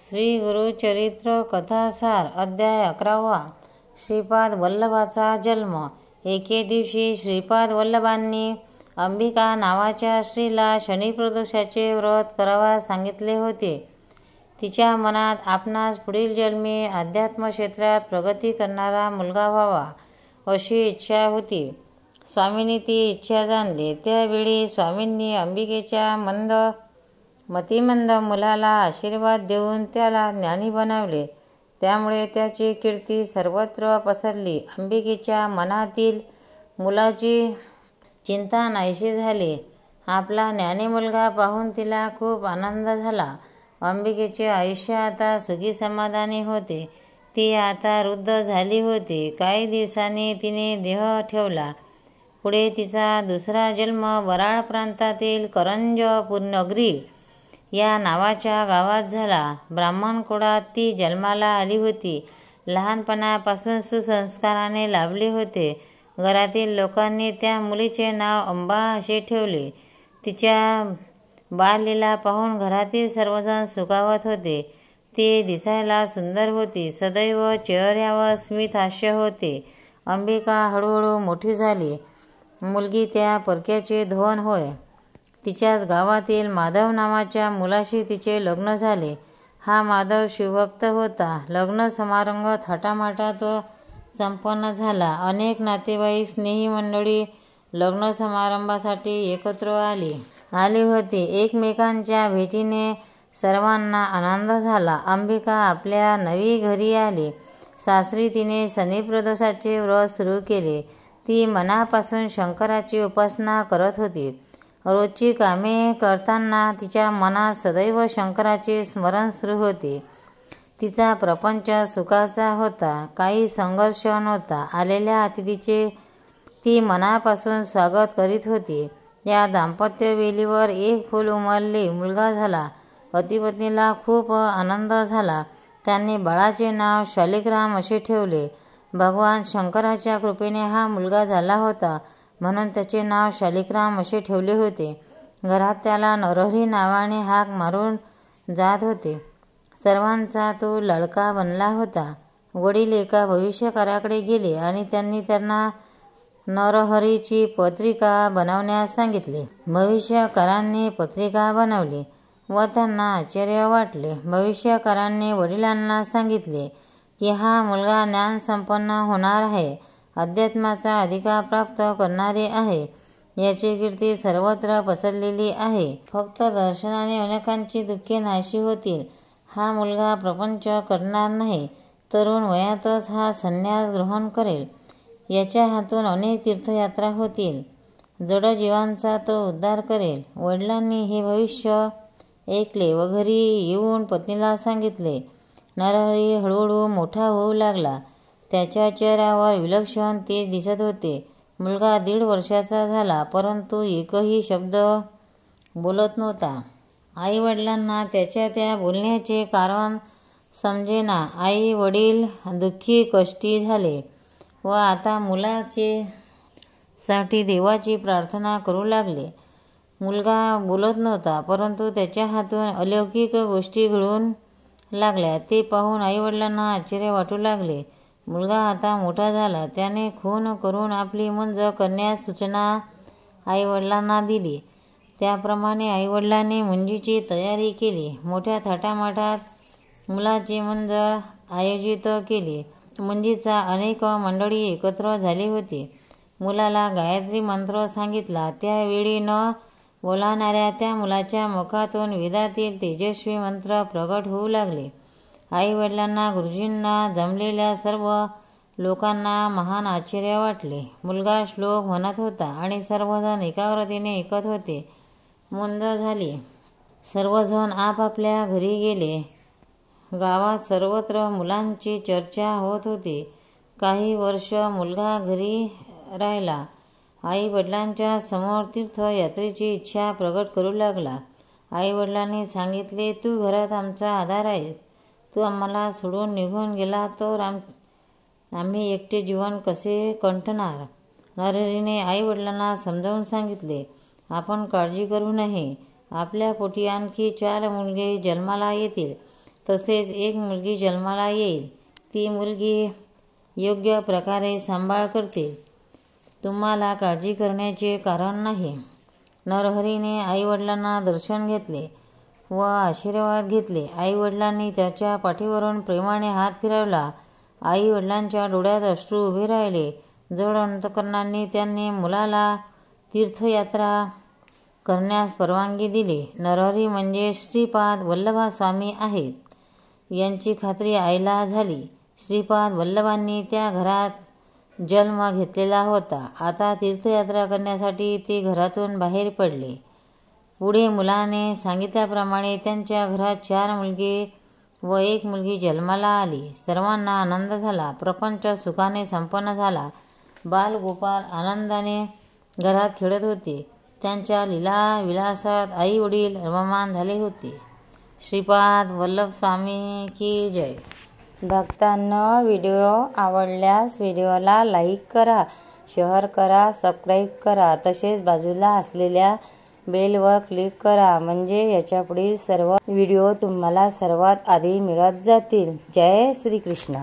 श्री गुरुचरित्र कथासार अध्याय 11. श्रीपाद वल्लभाचा जन्म. एके दिवशी श्रीपाद वल्लभांनी अंबिका नावाच्या स्त्रीला शनिप्रदोषाचे व्रत करावयास सांगितले होते. तिच्या मनात आपणास पुढील जन्मी अध्यात्म क्षेत्रात प्रगती करणारा मुलगा व्हावा अशी इच्छा होती. स्वामींनी ती इच्छा जाणली. त्यावेळी स्वामींनी अंबिकेच्या मतिमंद मुलाला आशीर्वाद देऊन त्याला ज्ञानी बनवले. त्यामुळे त्याची कीर्ती सर्वत्र पसरली. अंबिकेच्या मनातील मुलाची चिंता नाहीशी झाली. आपला ज्ञानी मुलगा पाहून तिला खूप आनंद झाला. अंबिकेचे आयुष्य आता सुखी समाधानी होते. ती आता वृद्ध झाली होती. काही दिवसांनी तिने देह ठेवला. पुढे तिचा दुसरा जन्म वराळ प्रांतातील करंजपूर नगरी या नावाच्या गावात झाला. ब्राह्मण कुळात ती जन्माला आली होती. लहानपणापासून सुसंस्काराने लाभले होते. घरातील लोकांनी त्या मुलीचे नाव अंबा असे ठेवले. तिच्या बाललीला पाहून घरातील सर्वजण सुखावत होते. ती दिसायला सुंदर होती. सदैव चेहऱ्यावर स्मित हास्य होते. अंबिका हळूहळू मोठी झाली. मुलगी त्या परक्याची धोन होय. तिच्याच गावातील माधव नावाच्या मुलाशी तिचे लग्न झाले. हा माधव शिवभक्त होता. लग्न समारंभ थाटामाटात संपन्न झाला. अनेक नातेवाईक स्नेही मंडळी लग्न समारंभासाठी एकत्र आली होती. एकमेकांच्या भेटीने सर्वांना आनंद झाला. अंबिका आपल्या नवी घरी आली. सासरी तिने शनिप्रदोषाचे व्रत सुरू केले. ती मनापासून शंकराची उपासना करत होती. रोजची कामे करताना तिच्या मनात सदैव शंकराचे स्मरण सुरू होते. तिचा प्रपंच सुखाचा होता. काही संघर्ष नव्हता. आलेल्या अतिथीचे ती मनापासून स्वागत करीत होती. या दाम्पत्य वेलीवर एक फूल उमलले. मुलगा झाला. पतिपत्नीला खूप आनंद झाला. त्यांनी बाळाचे नाव शालिग्राम असे ठेवले. भगवान शंकराच्या कृपेने हा मुलगा झाला होता म्हणून त्याचे नाव शालिग्राम असे ठेवले होते. घरात त्याला नरहरी नावाने हाक मारून जात होते. सर्वांचा तो लाडका बनला होता. वडील एका भविष्यकाराकडे गेले आणि त्यांनी त्यांना नरहरीची पत्रिका बनवण्यास सांगितले. भविष्यकारांनी पत्रिका बनवली व त्यांना आश्चर्य वाटले. भविष्यकारांनी वडिलांना सांगितले की हा मुलगा ज्ञानसंपन्न होणार आहे. अध्यात्माचा अधिकार प्राप्त करणारे आहे. याची कीर्ती सर्वत्र पसरलेली आहे. फक्त दर्शनाने अनेकांची दुःखे नाहीशी होतील. हा मुलगा प्रपंच करणार नाही. तरुण वयातच हा संन्यास ग्रहण करेल. याच्या हातून अनेक तीर्थयात्रा होतील. जडजीवांचा तो उद्धार करेल. वडिलांनी हे भविष्य ऐकले व घरी येऊन पत्नीला सांगितले. नरहरी हळूहळू मोठा होऊ लागला. त्याच्या चेहऱ्यावर विलक्षण तेज दिसत होते. मुलगा 1.5 वर्षाचा झाला परंतु एकही शब्द बोलत नव्हता. आई वडिलांना त्याच्या त्या बोलण्याचे कारण समजेना. आई वडील दुःखी कष्टी झाले व आता मुलाचे साठी देवाची प्रार्थना करू लागले. मुलगा बोलत नव्हता परंतु त्याच्या हातून अलौकिक गोष्टी घडून लागल्या. ते पाहून आईवडिलांना आश्चर्य वाटू लागले. मुलगा आता मोठा झाला. त्याने खून करून आपली मुंज करण्यास सूचना आईवडिलांना दिली. त्याप्रमाणे आईवडिलांनी मुंजीची तयारी केली. मोठ्या थाटामाटात मुलाची मुंज आयोजित केली. मुंजीचा अनेक मंडळी एकत्र झाली होती. मुलाला गायत्री मंत्र सांगितला. त्यावेळी न बोलणाऱ्या त्या मुलाच्या मुखातून वेदातील तेजस्वी मंत्र प्रगट होऊ लागले. आई वडिलांना गुरुजींना जमलेल्या सर्व लोकांना महान आश्चर्य वाटले. मुलगा श्लोक म्हणत होता आणि सर्वजण एकाग्रतेने ऐकत होते. मुंज झाली. सर्वजण आपापल्या घरी गेले. गावात सर्वत्र मुलांची चर्चा होत होती. काही वर्ष मुलगा घरी राहिला. आई वडिलांच्या समोर तीर्थयात्रेची इच्छा प्रगट करू लागला. आई वडिलांनी सांगितले, तू घरात आमचा आधार आहेस. तू आम्हाला सोडून निघून गेला तर आम्ही एकटे जीवन कसे कंठणार. नरहरीने आई वडिलांना समजावून सांगितले, आपण काळजी करू नये. आपल्या पोटी आणखी 4 मुलगे जन्माला येतील. तसेच एक मुलगी जन्माला येईल. ती मुलगी योग्य प्रकारे सांभाळ करते. तुम्हाला काळजी करण्याचे कारण नाही. नरहरीने आईवडिलांना दर्शन घेतले व आशीर्वाद घेतले. आईवडिलांनी त्याच्या पाठीवरून प्रेमाने हात फिरवला. आईवडिलांच्या डोळ्यात अश्रू उभे राहिले. जड अंतकरणांनी त्यांनी मुलाला तीर्थयात्रा करण्यास परवानगी दिली. नरहरी म्हणजे श्रीपाद वल्लभास्वामी आहेत यांची खात्री आईला झाली. श्रीपाद वल्लभांनी त्या घरात जन्म घेतलेला होता. आता तीर्थयात्रा करण्यासाठी ते घरातून बाहेर पडले. पुढे मुलाने सांगितल्याप्रमाणे त्यांच्या घरात 4 मुलगे व 1 मुलगी जन्माला आली. सर्वांना आनंद झाला. प्रपंच सुखाने संपन्न झाला. बालगोपाल आनंदाने घरात खेळत होते. त्यांच्या लीला विलासात आई वडील रममाण झाले होते. श्रीपाद वल्लभ स्वामी की जय. भक्तांनो, व्हिडिओ आवडल्यास व्हिडिओला लाईक करा, शेअर करा, सबस्क्राईब करा. तसेच बाजूला असलेल्या बेलवर क्लिक करा म्हणजे याच्यापुढील सर्व व्हिडिओ तुम्हाला सर्वात आधी मिळत जातील. जय श्री कृष्ण.